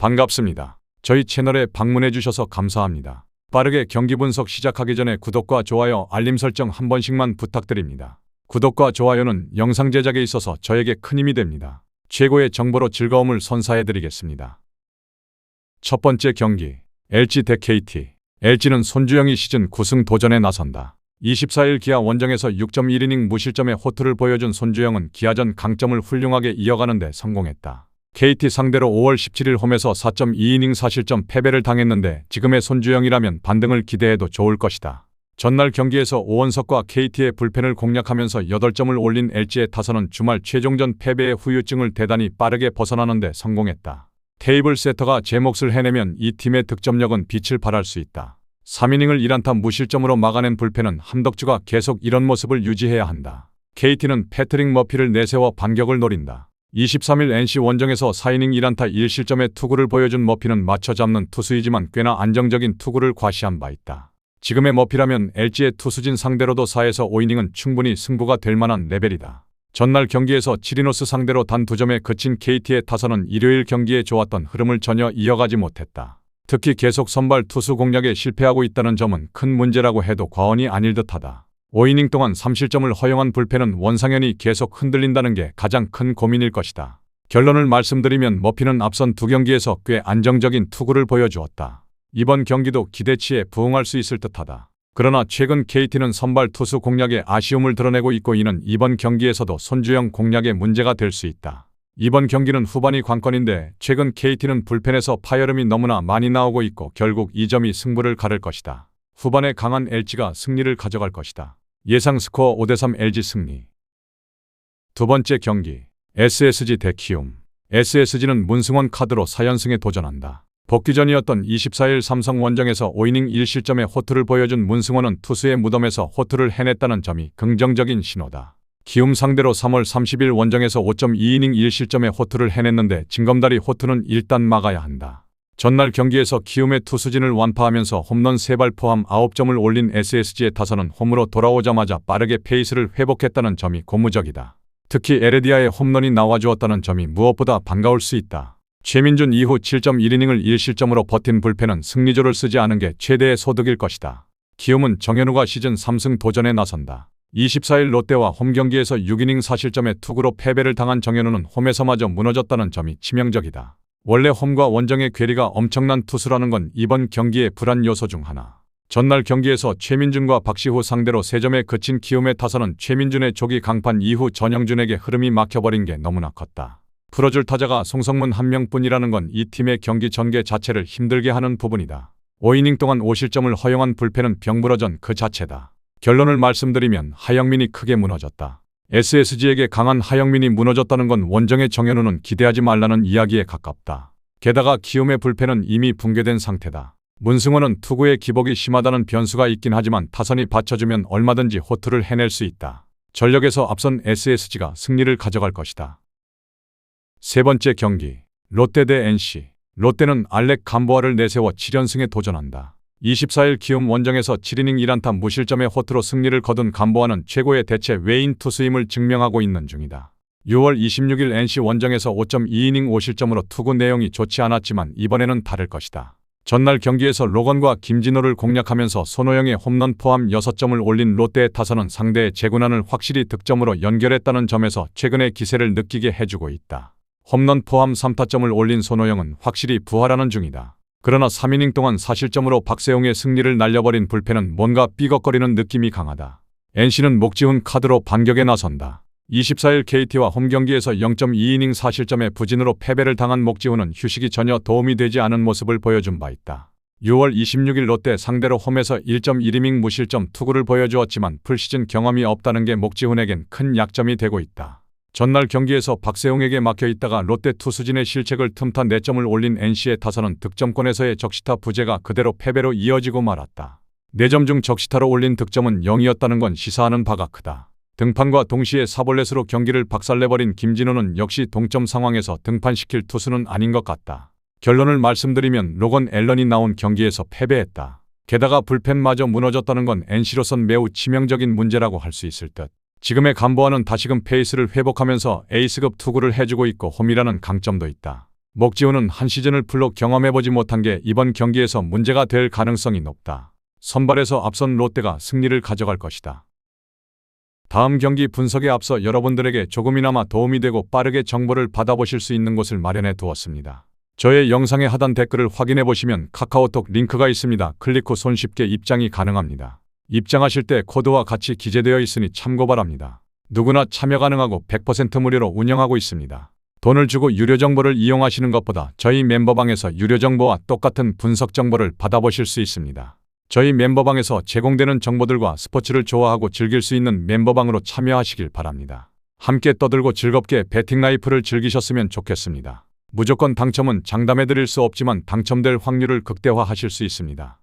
반갑습니다. 저희 채널에 방문해 주셔서 감사합니다. 빠르게 경기 분석 시작하기 전에 구독과 좋아요, 알림 설정 한 번씩만 부탁드립니다. 구독과 좋아요는 영상 제작에 있어서 저에게 큰 힘이 됩니다. 최고의 정보로 즐거움을 선사해 드리겠습니다. 첫 번째 경기, LG 대 KT. LG는 손주영이 시즌 9승 도전에 나선다. 24일 기아 원정에서 6.1이닝 무실점의 호투를 보여준 손주영은 기아전 강점을 훌륭하게 이어가는 데 성공했다. KT 상대로 5월 17일 홈에서 4.2이닝 4실점 패배를 당했는데 지금의 손주영이라면 반등을 기대해도 좋을 것이다. 전날 경기에서 오원석과 KT의 불펜을 공략하면서 8점을 올린 LG의 타선은 주말 최종전 패배의 후유증을 대단히 빠르게 벗어나는 데 성공했다. 테이블 세터가 제 몫을 해내면 이 팀의 득점력은 빛을 발할 수 있다. 3이닝을 1안타 무실점으로 막아낸 불펜은 함덕주가 계속 이런 모습을 유지해야 한다. KT는 패트릭 머피를 내세워 반격을 노린다. 23일 NC 원정에서 4이닝 1안타 1실점의 투구를 보여준 머피는 맞춰잡는 투수이지만 꽤나 안정적인 투구를 과시한 바 있다. 지금의 머피라면 LG의 투수진 상대로도 4에서 5이닝은 충분히 승부가 될 만한 레벨이다. 전날 경기에서 치리노스 상대로 단 2점에 그친 KT의 타선은 일요일 경기에 좋았던 흐름을 전혀 이어가지 못했다. 특히 계속 선발 투수 공략에 실패하고 있다는 점은 큰 문제라고 해도 과언이 아닐 듯하다. 5이닝 동안 3실점을 허용한 불펜은 원상현이 계속 흔들린다는 게 가장 큰 고민일 것이다. 결론을 말씀드리면 머피는 앞선 2경기에서 꽤 안정적인 투구를 보여주었다. 이번 경기도 기대치에 부응할 수 있을 듯하다. 그러나 최근 KT는 선발 투수 공략에 아쉬움을 드러내고 있고 이는 이번 경기에서도 손주영 공략에 문제가 될 수 있다. 이번 경기는 후반이 관건인데 최근 KT는 불펜에서 파열음이 너무나 많이 나오고 있고 결국 이 점이 승부를 가를 것이다. 후반에 강한 LG가 승리를 가져갈 것이다. 예상 스코어 5대3 LG 승리. 두 번째 경기, SSG 대 키움. SSG는 문승원 카드로 4연승에 도전한다. 복귀전이었던 24일 삼성 원정에서 5이닝 1실점의 호투를 보여준 문승원은 투수의 무덤에서 호투를 해냈다는 점이 긍정적인 신호다. 키움 상대로 3월 30일 원정에서 5.2이닝 1실점의 호투를 해냈는데 징검다리 호투는 일단 막아야 한다. 전날 경기에서 키움의 투수진을 완파하면서 홈런 3발 포함 9점을 올린 SSG의 타선은 홈으로 돌아오자마자 빠르게 페이스를 회복했다는 점이 고무적이다. 특히 에레디아의 홈런이 나와주었다는 점이 무엇보다 반가울 수 있다. 최민준 이후 7.1이닝을 1실점으로 버틴 불펜은 승리조를 쓰지 않은 게 최대의 소득일 것이다. 키움은 정현우가 시즌 3승 도전에 나선다. 24일 롯데와 홈 경기에서 6이닝 4실점의 투구로 패배를 당한 정현우는 홈에서마저 무너졌다는 점이 치명적이다. 원래 홈과 원정의 괴리가 엄청난 투수라는 건 이번 경기의 불안 요소 중 하나. 전날 경기에서 최민준과 박시후 상대로 3점에 그친 키움의 타선은 최민준의 조기 강판 이후 전영준에게 흐름이 막혀버린 게 너무나 컸다. 풀어줄 타자가 송성문 한 명뿐이라는 건 이 팀의 경기 전개 자체를 힘들게 하는 부분이다. 5이닝 동안 5실점을 허용한 불펜은 병물어전 그 자체다. 결론을 말씀드리면 하영민이 크게 무너졌다. SSG에게 강한 하영민이 무너졌다는 건 원정의 정현우는 기대하지 말라는 이야기에 가깝다. 게다가 키움의 불펜은 이미 붕괴된 상태다. 문승원은 투구의 기복이 심하다는 변수가 있긴 하지만 타선이 받쳐주면 얼마든지 호투를 해낼 수 있다. 전력에서 앞선 SSG가 승리를 가져갈 것이다. 세 번째 경기, 롯데 대 NC. 롯데는 알렉 감보아를 내세워 7연승에 도전한다. 24일 키움 원정에서 7이닝 1안타 무실점의 호투로 승리를 거둔 감보아는 최고의 대체 외인 투수임을 증명하고 있는 중이다. 6월 26일 NC 원정에서 5.2이닝 5실점으로 투구 내용이 좋지 않았지만 이번에는 다를 것이다. 전날 경기에서 로건과 김진호를 공략하면서 손호영의 홈런 포함 6점을 올린 롯데의 타선은 상대의 제구난을 확실히 득점으로 연결했다는 점에서 최근의 기세를 느끼게 해주고 있다. 홈런 포함 3타점을 올린 손호영은 확실히 부활하는 중이다. 그러나 3이닝 동안 4실점으로 박세웅의 승리를 날려버린 불펜은 뭔가 삐걱거리는 느낌이 강하다. NC는 목지훈 카드로 반격에 나선다. 24일 KT와 홈 경기에서 0.2이닝 4실점의 부진으로 패배를 당한 목지훈은 휴식이 전혀 도움이 되지 않은 모습을 보여준 바 있다. 6월 26일 롯데 상대로 홈에서 1.1이닝 무실점 투구를 보여주었지만 풀시즌 경험이 없다는 게 목지훈에겐 큰 약점이 되고 있다. 전날 경기에서 박세웅에게 막혀있다가 롯데 투수진의 실책을 틈타 4점을 올린 NC의 타선은 득점권에서의 적시타 부재가 그대로 패배로 이어지고 말았다. 4점 중 적시타로 올린 득점은 0이었다는 건 시사하는 바가 크다. 등판과 동시에 사볼렛으로 경기를 박살내버린 김진호는 역시 동점 상황에서 등판시킬 투수는 아닌 것 같다. 결론을 말씀드리면 로건 앨런이 나온 경기에서 패배했다. 게다가 불펜마저 무너졌다는 건 NC로선 매우 치명적인 문제라고 할 수 있을 듯. 지금의 감보아는 다시금 페이스를 회복하면서 에이스급 투구를 해주고 있고 홈이라는 강점도 있다. 목지훈은 한 시즌을 풀로 경험해보지 못한 게 이번 경기에서 문제가 될 가능성이 높다. 선발에서 앞선 롯데가 승리를 가져갈 것이다. 다음 경기 분석에 앞서 여러분들에게 조금이나마 도움이 되고 빠르게 정보를 받아보실 수 있는 곳을 마련해 두었습니다. 저의 영상의 하단 댓글을 확인해 보시면 카카오톡 링크가 있습니다. 클릭 후 손쉽게 입장이 가능합니다. 입장하실 때 코드와 같이 기재되어 있으니 참고 바랍니다. 누구나 참여 가능하고 100% 무료로 운영하고 있습니다. 돈을 주고 유료 정보를 이용하시는 것보다 저희 멤버방에서 유료 정보와 똑같은 분석 정보를 받아보실 수 있습니다. 저희 멤버방에서 제공되는 정보들과 스포츠를 좋아하고 즐길 수 있는 멤버방으로 참여하시길 바랍니다. 함께 떠들고 즐겁게 배팅 라이프를 즐기셨으면 좋겠습니다. 무조건 당첨은 장담해드릴 수 없지만 당첨될 확률을 극대화하실 수 있습니다.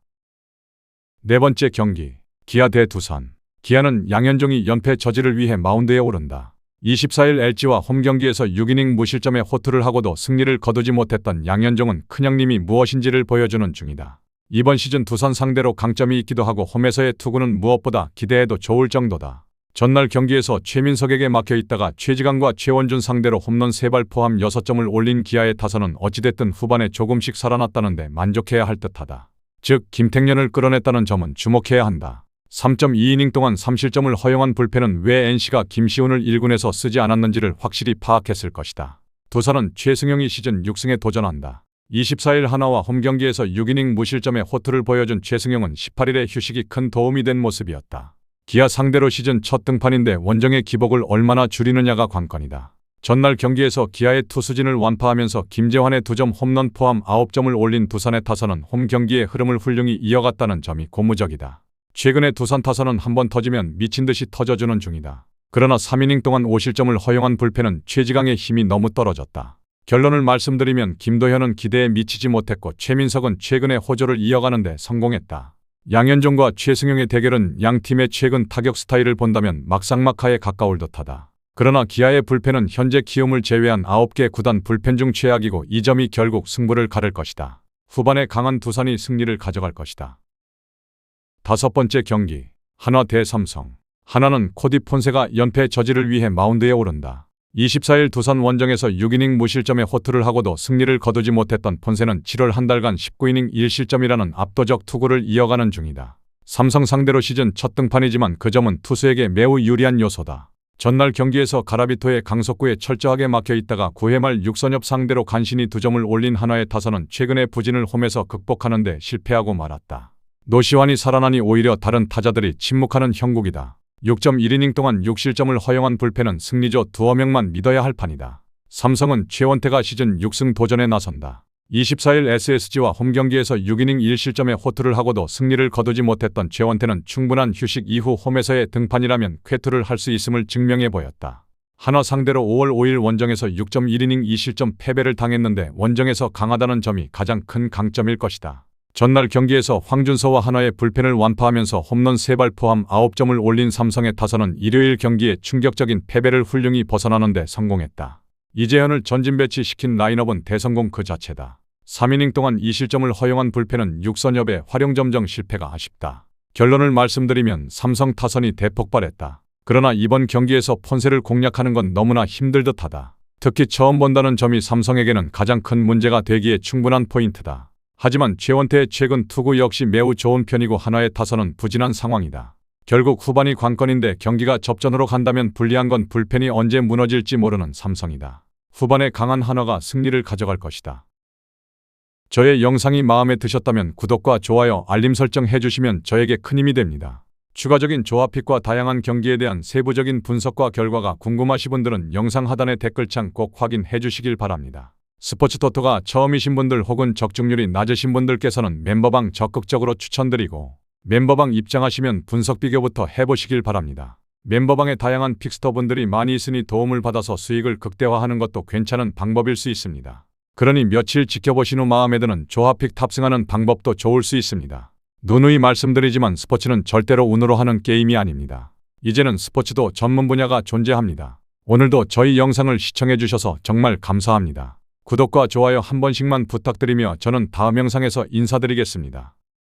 네 번째 경기, 기아 대 두산. 기아는 양현종이 연패 저지를 위해 마운드에 오른다. 24일 LG와 홈경기에서 6이닝 무실점에 호투를 하고도 승리를 거두지 못했던 양현종은 큰형님이 무엇인지를 보여주는 중이다. 이번 시즌 두산 상대로 강점이 있기도 하고 홈에서의 투구는 무엇보다 기대해도 좋을 정도다. 전날 경기에서 최민석에게 막혀있다가 최지강과 최원준 상대로 홈런 3발 포함 6점을 올린 기아의 타선은 어찌됐든 후반에 조금씩 살아났다는데 만족해야 할 듯하다. 즉 김택년을 끌어냈다는 점은 주목해야 한다. 3.2이닝 동안 3실점을 허용한 불펜은 왜 NC가 김시훈을 1군에서 쓰지 않았는지를 확실히 파악했을 것이다. 두산은 최승용이 시즌 6승에 도전한다. 24일 하나와 홈경기에서 6이닝 무실점의 호투를 보여준 최승용은 18일의 휴식이 큰 도움이 된 모습이었다. 기아 상대로 시즌 첫 등판인데 원정의 기복을 얼마나 줄이느냐가 관건이다. 전날 경기에서 기아의 투수진을 완파하면서 김재환의 2점 홈런 포함 9점을 올린 두산의 타선은 홈경기의 흐름을 훌륭히 이어갔다는 점이 고무적이다. 최근에 두산 타선은 한번 터지면 미친듯이 터져주는 중이다. 그러나 3이닝 동안 5실점을 허용한 불펜은 최지강의 힘이 너무 떨어졌다. 결론을 말씀드리면 김도현은 기대에 미치지 못했고 최민석은 최근에 호조를 이어가는데 성공했다. 양현종과 최승용의 대결은 양 팀의 최근 타격 스타일을 본다면 막상막하에 가까울 듯하다. 그러나 기아의 불펜은 현재 키움을 제외한 9개 구단 불펜 중 최악이고 이 점이 결국 승부를 가를 것이다. 후반에 강한 두산이 승리를 가져갈 것이다. 다섯 번째 경기, 한화 대 삼성. 한화는 코디 폰세가 연패 저지를 위해 마운드에 오른다. 24일 두산 원정에서 6이닝 무실점에 호투를 하고도 승리를 거두지 못했던 폰세는 7월 한 달간 19이닝 1실점이라는 압도적 투구를 이어가는 중이다. 삼성 상대로 시즌 첫 등판이지만 그 점은 투수에게 매우 유리한 요소다. 전날 경기에서 가라비토의 강속구에 철저하게 막혀있다가 9회 말 육선엽 상대로 간신히 2점을 올린 한화의 타선은 최근의 부진을 홈에서 극복하는 데 실패하고 말았다. 노시환이 살아나니 오히려 다른 타자들이 침묵하는 형국이다. 6.1이닝 동안 6실점을 허용한 불펜은 승리조 두어 명만 믿어야 할 판이다. 삼성은 최원태가 시즌 6승 도전에 나선다. 24일 SSG와 홈경기에서 6이닝 1실점에 호투를 하고도 승리를 거두지 못했던 최원태는 충분한 휴식 이후 홈에서의 등판이라면 쾌투를 할 수 있음을 증명해 보였다. 한화 상대로 5월 5일 원정에서 6.1이닝 2실점 패배를 당했는데 원정에서 강하다는 점이 가장 큰 강점일 것이다. 전날 경기에서 황준서와 한화의 불펜을 완파하면서 홈런 3발 포함 9점을 올린 삼성의 타선은 일요일 경기에 충격적인 패배를 훌륭히 벗어나는 데 성공했다. 이재현을 전진 배치시킨 라인업은 대성공 그 자체다. 3이닝 동안 2실점을 허용한 불펜은 육선엽의 활용점정 실패가 아쉽다. 결론을 말씀드리면 삼성 타선이 대폭발했다. 그러나 이번 경기에서 폰세를 공략하는 건 너무나 힘들 듯하다. 특히 처음 본다는 점이 삼성에게는 가장 큰 문제가 되기에 충분한 포인트다. 하지만 최원태의 최근 투구 역시 매우 좋은 편이고 한화의 타선은 부진한 상황이다. 결국 후반이 관건인데 경기가 접전으로 간다면 불리한 건 불펜이 언제 무너질지 모르는 삼성이다. 후반에 강한 한화가 승리를 가져갈 것이다. 저의 영상이 마음에 드셨다면 구독과 좋아요, 알림 설정 해주시면 저에게 큰 힘이 됩니다. 추가적인 조합픽과 다양한 경기에 대한 세부적인 분석과 결과가 궁금하신 분들은 영상 하단의 댓글창 꼭 확인해 주시길 바랍니다. 스포츠토토가 처음이신 분들 혹은 적중률이 낮으신 분들께서는 멤버방 적극적으로 추천드리고 멤버방 입장하시면 분석 비교부터 해보시길 바랍니다. 멤버방에 다양한 픽스터 분들이 많이 있으니 도움을 받아서 수익을 극대화하는 것도 괜찮은 방법일 수 있습니다. 그러니 며칠 지켜보신 후 마음에 드는 조합픽 탑승하는 방법도 좋을 수 있습니다. 누누이 말씀드리지만 스포츠는 절대로 운으로 하는 게임이 아닙니다. 이제는 스포츠도 전문 분야가 존재합니다. 오늘도 저희 영상을 시청해 주셔서 정말 감사합니다. 구독과 좋아요 한 번씩만 부탁드리며 저는 다음 영상에서 인사드리겠습니다.